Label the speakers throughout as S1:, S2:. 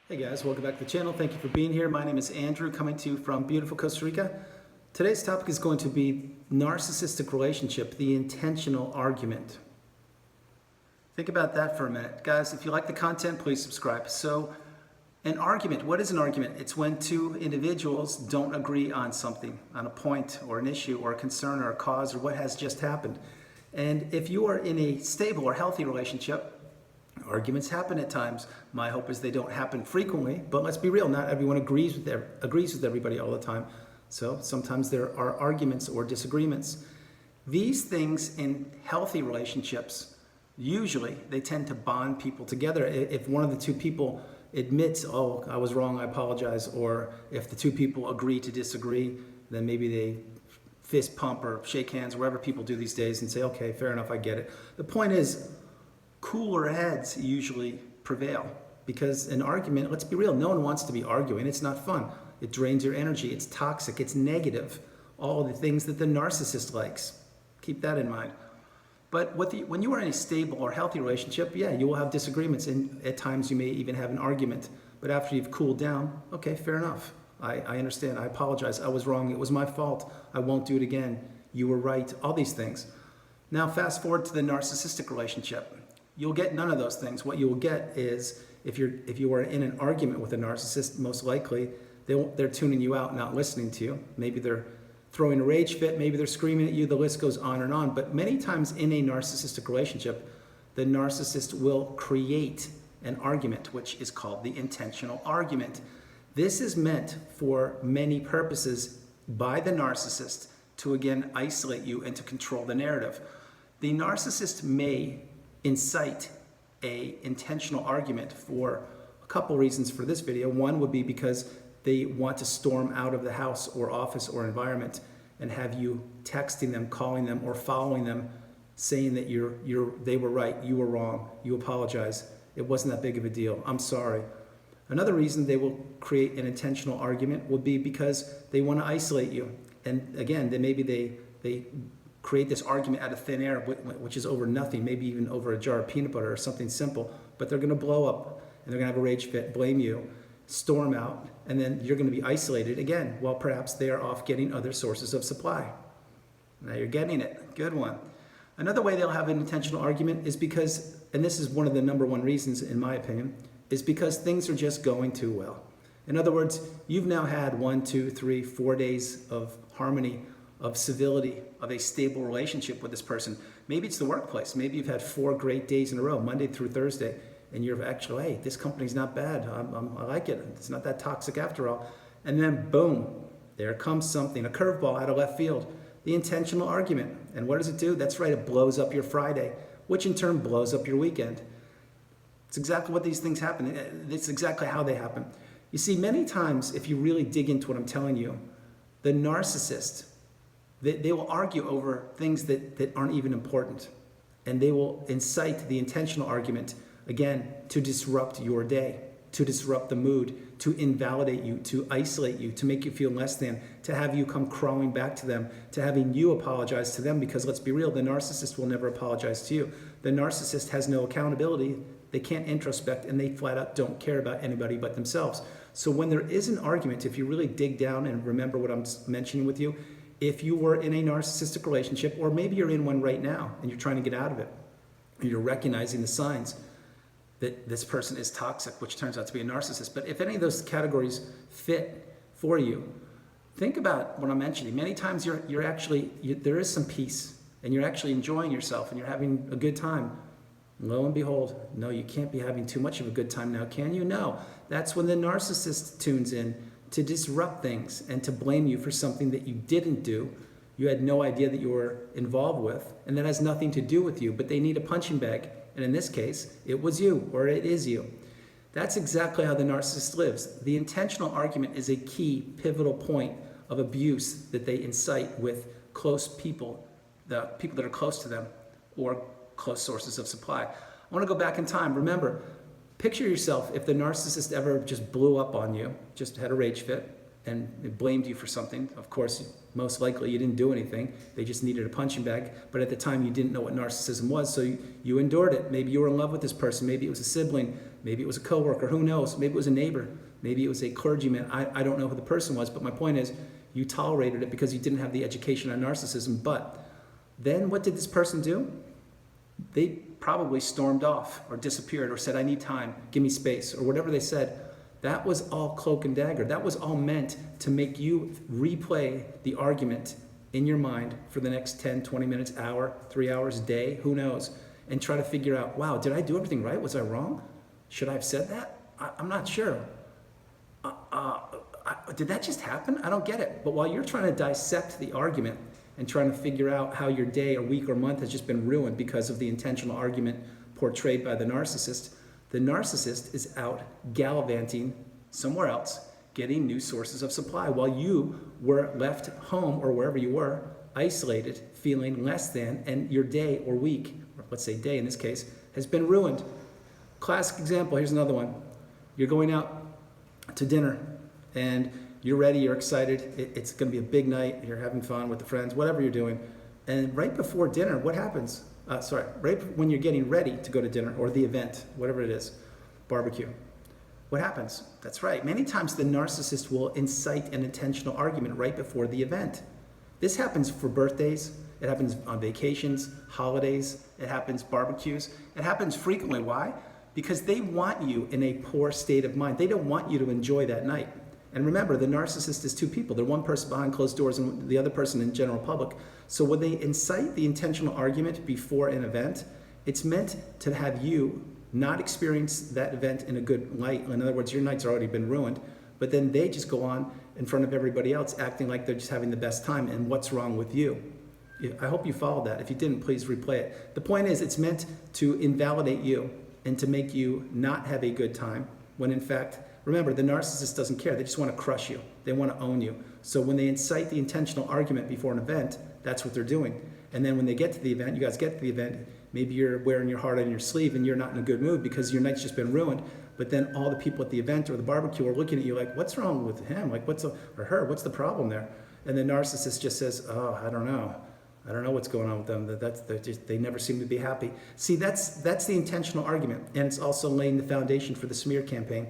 S1: Hey guys, welcome back to the channel. Thank you for being here. My name is Andrew, coming to you from beautiful Costa Rica. Today's topic is going to be narcissistic relationship, the intentional argument. Think about that for a minute. Guys, if you like the content, please subscribe. So, an argument, what is an argument? It's when two individuals don't agree on something, on a point or an issue or a concern or a cause or what has just happened. And if you are in a stable or healthy relationship, arguments happen at times. My hope is they don't happen frequently, but let's be real, not everyone agrees with everybody all the time. So sometimes there are arguments or disagreements. These things in healthy relationships, usually they tend to bond people together. If one of the two people admits, oh, I was wrong, I apologize, or if the two people agree to disagree, then maybe they fist pump or shake hands, wherever people do these days, and say, okay, fair enough, I get it. The point is, cooler heads usually prevail, because an argument, let's be real, no one wants to be arguing. It's not fun. It drains your energy. It's toxic. It's negative. All the things that the narcissist likes. Keep that in mind. But when you are in a stable or healthy relationship, yeah, you will have disagreements, and at times you may even have an argument. But after you've cooled down, okay, fair enough. I understand. I apologize. I was wrong. It was my fault. I won't do it again. You were right. All these things. Now fast forward to the narcissistic relationship. You'll get none of those things. What you will get is, if you are in an argument with a narcissist, most likely they're tuning you out, not listening to you. Maybe they're throwing a rage fit, maybe they're screaming at you, the list goes on and on. But many times in a narcissistic relationship, the narcissist will create an argument, which is called the intentional argument. This is meant for many purposes by the narcissist to, again, isolate you and to control the narrative. The narcissist may incite a intentional argument for a couple reasons for this video. One would be because they want to storm out of the house or office or environment and have you texting them, calling them, or following them, saying that they were right, you were wrong, you apologize, it wasn't that big of a deal, I'm sorry. Another reason they will create an intentional argument would be because they want to isolate you. And again, maybe they create this argument out of thin air, which is over nothing, maybe even over a jar of peanut butter or something simple, but they're going to blow up and they're going to have a rage fit, blame you, storm out, and then you're going to be isolated again, while perhaps they are off getting other sources of supply. Now you're getting it. Good one. Another way they'll have an intentional argument is because, and this is one of the number one reasons in my opinion, is because things are just going too well. In other words, you've now had 1, 2, 3, 4 days of harmony, of civility, of a stable relationship with this person. Maybe it's the workplace. Maybe you've had 4 great days in a row, Monday through Thursday, and you're actually, hey, this company's not bad. I like it. It's not that toxic after all. And then boom, there comes something, a curveball out of left field, the intentional argument. And what does it do? That's right, it blows up your Friday, which in turn blows up your weekend. It's exactly what these things happen. It's exactly how they happen. You see, many times, if you really dig into what I'm telling you, the narcissist, they will argue over things that aren't even important. And they will incite the intentional argument, again, to disrupt your day, to disrupt the mood, to invalidate you, to isolate you, to make you feel less than, to have you come crawling back to them, to having you apologize to them, because let's be real, the narcissist will never apologize to you. The narcissist has no accountability, they can't introspect, and they flat out don't care about anybody but themselves. So when there is an argument, if you really dig down and remember what I'm mentioning with you, if you were in a narcissistic relationship, or maybe you're in one right now and you're trying to get out of it, and you're recognizing the signs that this person is toxic, which turns out to be a narcissist. But if any of those categories fit for you, think about what I'm mentioning. Many times there is some peace and you're actually enjoying yourself and you're having a good time. Lo and behold, no, you can't be having too much of a good time now, can you? No. That's when the narcissist tunes in to disrupt things and to blame you for something that you didn't do, you had no idea that you were involved with, and that has nothing to do with you, but they need a punching bag. And in this case, it was you, or it is you. That's exactly how the narcissist lives. The intentional argument is a key, pivotal point of abuse that they incite with close people, the people that are close to them, or close sources of supply. I want to go back in time. Remember, picture yourself if the narcissist ever just blew up on you, just had a rage fit, and blamed you for something. Of course, most likely you didn't do anything. They just needed a punching bag. But at the time, you didn't know what narcissism was, so you endured it. Maybe you were in love with this person. Maybe it was a sibling. Maybe it was a coworker. Who knows? Maybe it was a neighbor. Maybe it was a clergyman. I don't know who the person was, but my point is, you tolerated it because you didn't have the education on narcissism. But then what did this person do? They probably stormed off or disappeared or said, I need time, give me space, or whatever they said. That was all cloak and dagger. That was all meant to make you replay the argument in your mind for the next 10, 20 minutes, hour, 3 hours, day, who knows, and try to figure out, wow, did I do everything right? Was I wrong? Should I have said that? I'm not sure. Did that just happen? I don't get it. But while you're trying to dissect the argument and trying to figure out how your day or week or month has just been ruined because of the intentional argument portrayed by the narcissist is out gallivanting somewhere else, getting new sources of supply, while you were left home or wherever you were, isolated, feeling less than, and your day or week, or let's say day in this case, has been ruined. Classic example, here's another one. You're going out to dinner and you're ready, you're excited, it's going to be a big night, you're having fun with the friends, whatever you're doing. And right before dinner, what happens? Right when you're getting ready to go to dinner or the event, whatever it is, barbecue, what happens? That's right. Many times the narcissist will incite an intentional argument right before the event. This happens for birthdays, it happens on vacations, holidays, it happens barbecues, it happens frequently. Why? Because they want you in a poor state of mind. They don't want you to enjoy that night. And remember, the narcissist is two people. They're one person behind closed doors and the other person in general public. So when they incite the intentional argument before an event, it's meant to have you not experience that event in a good light. In other words, your night's already been ruined, but then they just go on in front of everybody else acting like they're just having the best time, and what's wrong with you? I hope you followed that. If you didn't, please replay it. The point is, it's meant to invalidate you and to make you not have a good time, when in fact, remember, the narcissist doesn't care. They just want to crush you. They want to own you. So when they incite the intentional argument before an event, that's what they're doing. And then when they get to the event, you guys get to the event, maybe you're wearing your heart on your sleeve and you're not in a good mood because your night's just been ruined. But then all the people at the event or the barbecue are looking at you like, what's wrong with him? Like, or her? What's the problem there? And the narcissist just says, oh, I don't know. I don't know what's going on with them. They never seem to be happy. See, that's the intentional argument. And it's also laying the foundation for the smear campaign.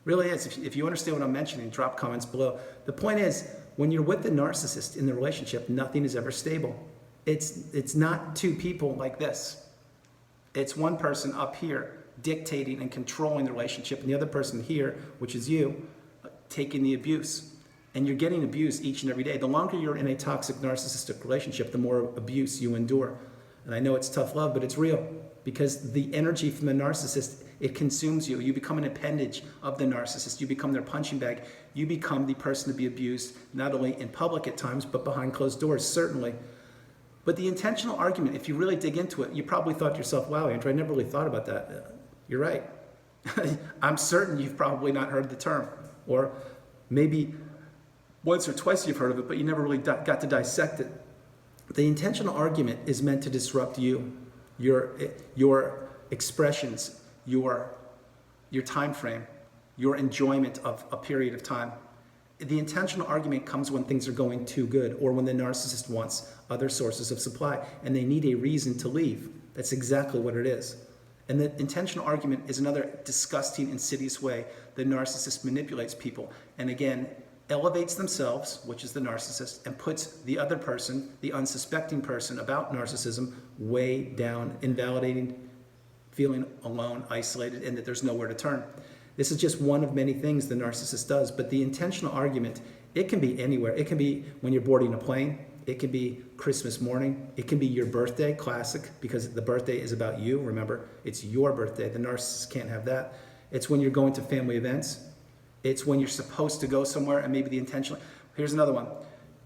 S1: Really is. If you understand what I'm mentioning, drop comments below. The point is, when you're with the narcissist in the relationship, nothing is ever stable. It's not two people like this. It's one person up here dictating and controlling the relationship, and the other person here, which is you, taking the abuse. And you're getting abused each and every day. The longer you're in a toxic narcissistic relationship, the more abuse you endure. And I know it's tough love, but it's real. Because the energy from the narcissist, it consumes you. You become an appendage of the narcissist. You become their punching bag. You become the person to be abused, not only in public at times, but behind closed doors, certainly. But the intentional argument, if you really dig into it, you probably thought to yourself, wow, Andrew, I never really thought about that. You're right. I'm certain you've probably not heard the term. Or maybe once or twice you've heard of it, but you never really got to dissect it. The intentional argument is meant to disrupt you, your expressions, your time frame, your enjoyment of a period of time. The intentional argument comes when things are going too good, or when the narcissist wants other sources of supply and they need a reason to leave. That's exactly what it is. And the intentional argument is another disgusting, insidious way the narcissist manipulates people. And again, elevates themselves, which is the narcissist, and puts the other person, the unsuspecting person about narcissism, way down, invalidating, feeling alone, isolated, and that there's nowhere to turn. This is just one of many things the narcissist does, but the intentional argument, it can be anywhere. It can be when you're boarding a plane. It can be Christmas morning. It can be your birthday, classic, because the birthday is about you. Remember, it's your birthday. The narcissist can't have that. It's when you're going to family events. It's when you're supposed to go somewhere and maybe the intentional. Here's another one.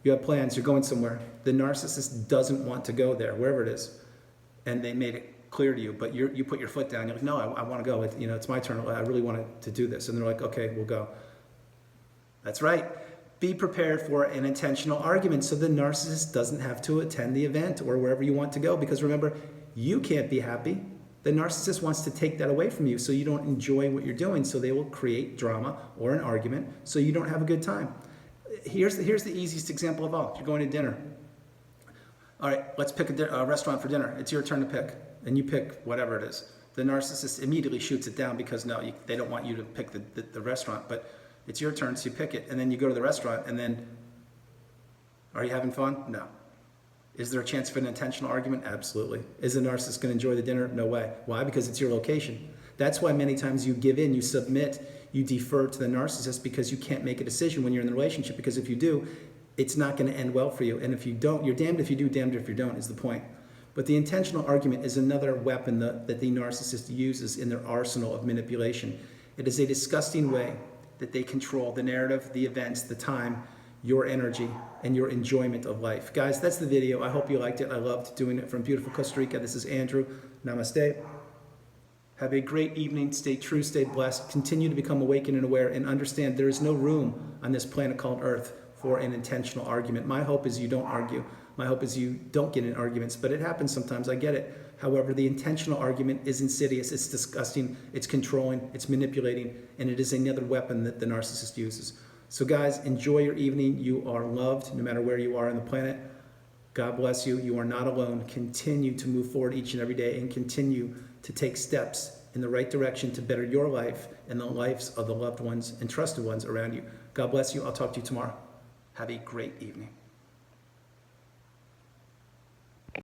S1: You have plans, you're going somewhere. The narcissist doesn't want to go there, wherever it is. And they made it clear to you, but you put your foot down. You're like, no, I want to go. It's my turn. I really wanted to do this. And they're like, okay, we'll go. That's right. Be prepared for an intentional argument so the narcissist doesn't have to attend the event or wherever you want to go. Because remember, you can't be happy. The narcissist wants to take that away from you so you don't enjoy what you're doing. So they will create drama or an argument so you don't have a good time. Here's the easiest example of all. You're going to dinner. All right, let's pick a restaurant for dinner. It's your turn to pick, and you pick whatever it is. The narcissist immediately shoots it down because no, they don't want you to pick the restaurant, but it's your turn, so you pick it, and then you go to the restaurant, and then, are you having fun? No. Is there a chance for an intentional argument? Absolutely. Is the narcissist going to enjoy the dinner? No way. Why? Because it's your location. That's why many times you give in, you submit, you defer to the narcissist because you can't make a decision when you're in the relationship, because if you do, it's not going to end well for you. And if you don't, you're damned if you do, damned if you don't, is the point. But the intentional argument is another weapon that the narcissist uses in their arsenal of manipulation. It is a disgusting way that they control the narrative, the events, the time, your energy, and your enjoyment of life. Guys, that's the video. I hope you liked it. I loved doing it from beautiful Costa Rica. This is Andrew. Namaste. Have a great evening. Stay true, stay blessed. Continue to become awakened and aware, and understand there is no room on this planet called Earth for an intentional argument. My hope is you don't argue. My hope is you don't get in arguments, but it happens sometimes. I get it. However, the intentional argument is insidious. It's disgusting. It's controlling. It's manipulating, and it is another weapon that the narcissist uses. So guys, enjoy your evening. You are loved no matter where you are on the planet. God bless you. You are not alone. Continue to move forward each and every day and continue to take steps in the right direction to better your life and the lives of the loved ones and trusted ones around you. God bless you. I'll talk to you tomorrow. Have a great evening.